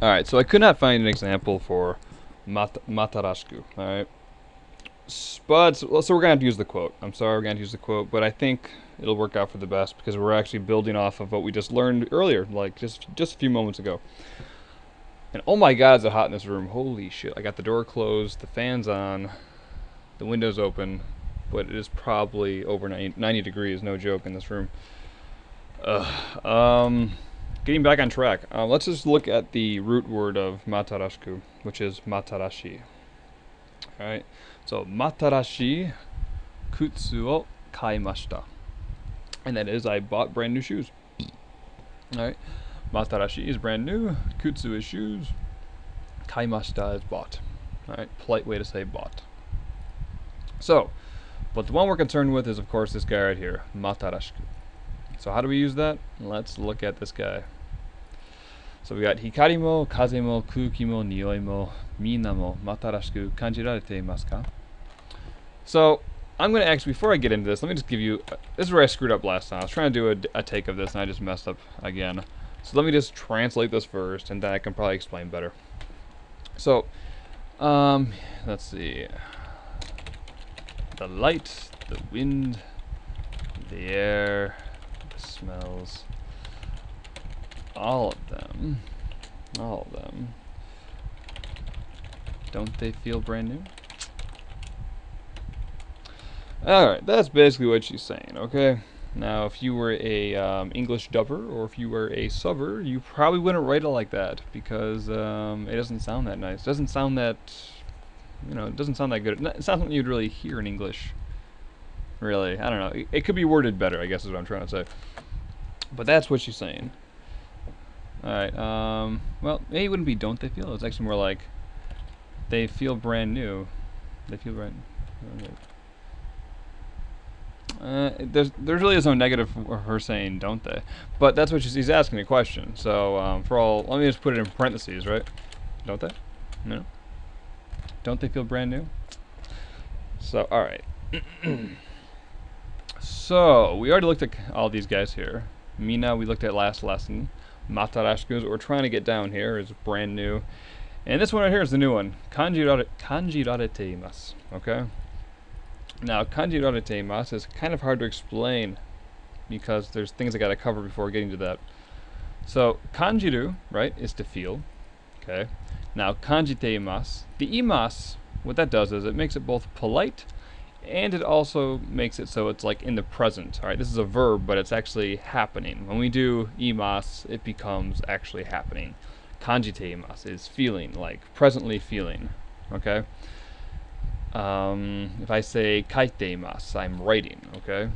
Alright, so I could not find an example for matarashiku. Alright. But, so we're going to have to use the quote. I'm sorry, we're going to use the quote, but I think it'll work out for the best because we're actually building off of what we just learned earlier, like just a few moments ago. And oh my god, is it hot in this room. Holy shit. I got the door closed, the fan's on, the window's open, but it is probably over 90 degrees, no joke, in this room. Getting back on track, let's just look at the root word of matarashiku, which is matarashi. Alright, so matarashi kutsu o kaimashita. And that is, I bought brand new shoes. Alright, matarashi is brand new, kutsu is shoes, kaimashita is bought. Alright, polite way to say bought. So, but the one we're concerned with is, of course, this guy right here, matarashiku. So how do we use that? Let's look at this guy. So we got hikari mo, kaze mo, kuki mo, nioi mo, mina mo, matarashiku kanji rarete imasu ka? So I'm going to actually, before I get into this, let me just give you, this is where I screwed up last time. I was trying to do a take of this and I just messed up again. So let me just translate this first and then I can probably explain better. So, let's see. The light, the wind, the air, the smells, all of them, don't they feel brand new? Alright, that's basically what she's saying, okay? Now, if you were a English dubber, or if you were a subber, you probably wouldn't write it like that, because it doesn't sound that nice. It doesn't sound that, you know, it doesn't sound that good. It's not something you'd really hear in English, really. I don't know. It could be worded better, I guess is what I'm trying to say. But that's what she's saying. Alright, well, maybe it wouldn't be don't they feel, it's actually more like they feel brand new. They feel brand new. There really is no negative for her saying don't they, but that's what he's asking a question. So for all, let me just put it in parentheses, right? Don't they? No. Don't they feel brand new? So all right. So we already looked at all these guys here. Mina we looked at last lesson. Matarashiku, what we're trying to get down here, is brand new, and this one right here is the new one. Kanji rarete imasu. Okay. Now, kanji rarete imasu is kind of hard to explain because there's things I gotta cover before getting to that. So, kanjiru, right, is to feel. Okay. Now, kanjite imasu. The imasu, what that does is it makes it both polite and it also makes it so it's like in the present. Alright, this is a verb, but it's actually happening. When we do imasu, it becomes actually happening. Kanjite imasu is feeling, like presently feeling. Okay. If I say kaite imasu, I'm writing, okay?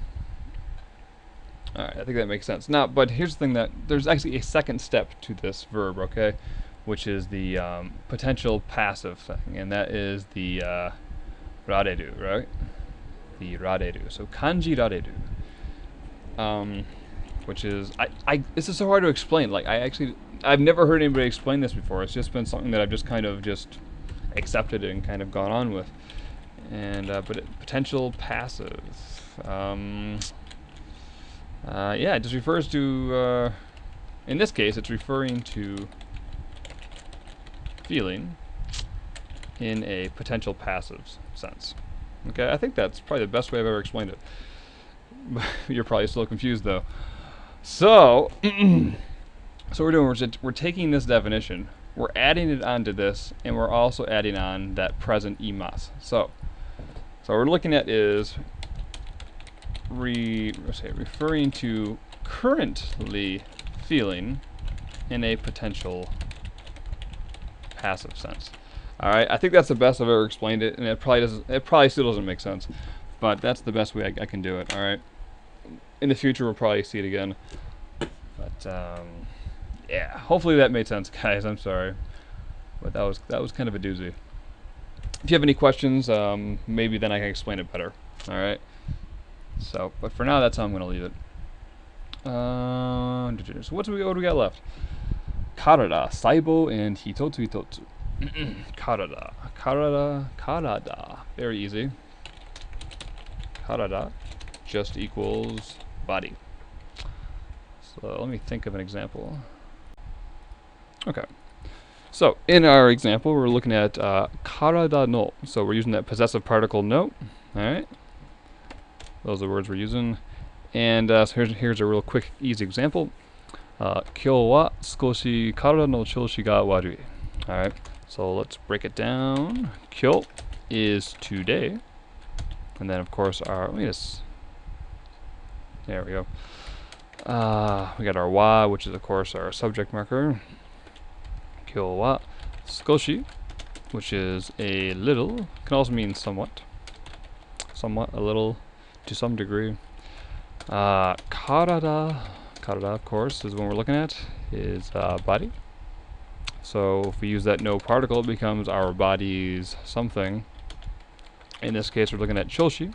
Alright, I think that makes sense. Now, but here's the thing, that there's actually a second step to this verb, okay? Which is the potential passive thing, and that is the rareru, right? The rareru. So kanji rareru. Which is, this is so hard to explain. Like, I've never heard anybody explain this before. It's just been something that I've just kind of just accepted and kind of gone on with. And but potential passive, yeah, it just refers to, in this case, it's referring to feeling in a potential passive sense. Okay, I think that's probably the best way I've ever explained it. You're probably still confused though. So, so we're taking this definition, we're adding it onto this, and we're also adding on that present imasu. So what we're looking at is referring to currently feeling in a potential passive sense. All right, I think that's the best I've ever explained it, and it probably still doesn't make sense, but that's the best way I can do it. All right, in the future we'll probably see it again, but yeah, hopefully that made sense, guys. I'm sorry, but that was kind of a doozy. If you have any questions, maybe then I can explain it better. All right. So, but for now, that's how I'm going to leave it. So what do we got left? Karada, saibo, and hitotsu hitotsu. Karada. Very easy. Karada just equals body. So let me think of an example. Okay. So in our example, we're looking at karada no. So we're using that possessive particle no. All right. Those are the words we're using. And so here's a real quick, easy example. 今日は少し体の調子が悪い. All right. So let's break it down. 今日 is today. And then, of course, our... There we go. We got our wa, which is, of course, our subject marker. 今日は少し, which is a little. Can also mean somewhat. Somewhat, a little, to some degree. Karada, of course, is what we're looking at, is body. So if we use that no particle, it becomes our body's something. In this case, we're looking at choshi,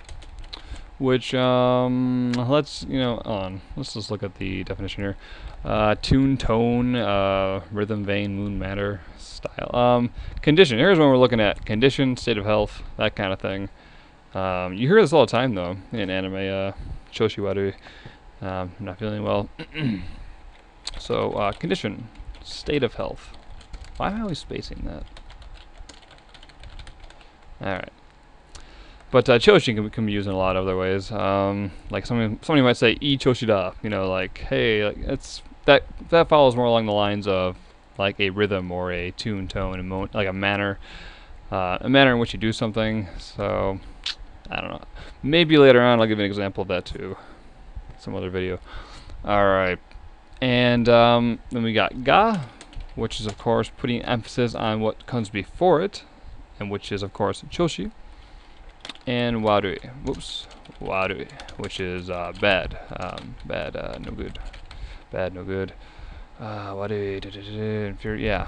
which let's just look at the definition here. Tune, tone, rhythm, vein, mood, matter, style. Condition. Here's what we're looking at: condition, state of health, that kind of thing. You hear this all the time, though, in anime. Choshi waru, not feeling well. So condition, state of health. Why am I always spacing that? All right. But choshi can be used in a lot of other ways. Like somebody might say "I choshi da," like hey, like it's that follows more along the lines of like a rhythm or a tune, tone, like a manner in which you do something. So I don't know. Maybe later on I'll give an example of that too. Some other video. All right, and then we got ga, which is of course putting emphasis on what comes before it, and which is of course choshi. And warui, warui, which is bad, no good, bad, no good. Warui, yeah,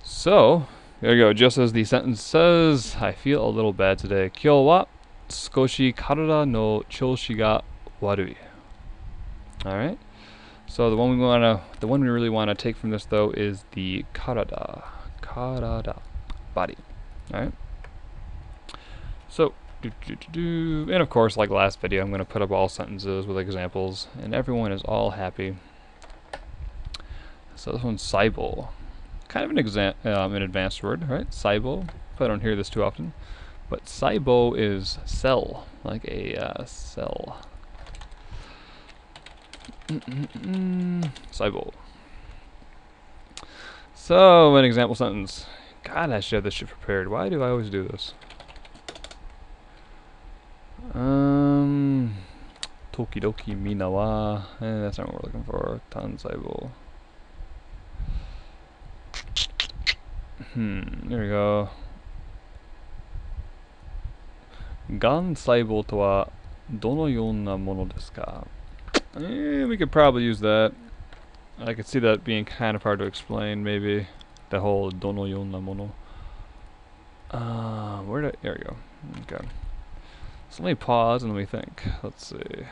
So there you go. Just as the sentence says, I feel a little bad today. 今日は少し体の調子が悪い. All right. So the one we really want to take from this though is the karada, body. All right. So, and of course, like last video, I'm going to put up all sentences with examples, and everyone is all happy. So this one's saibo. Kind of an advanced word, right? Saibo. I don't hear this too often. But saibo is cell, like a cell. Saibo. So, an example sentence. God, I should have this shit prepared. Why do I always do this? Tokidoki mina wa. That's not what we're looking for. Tansaibo. There we go. Gan細胞とはどのようなものですか? We could probably use that. I could see that being kind of hard to explain, maybe. The whole どのようなもの. There we go. Okay. So let me pause and let me think. Let's see.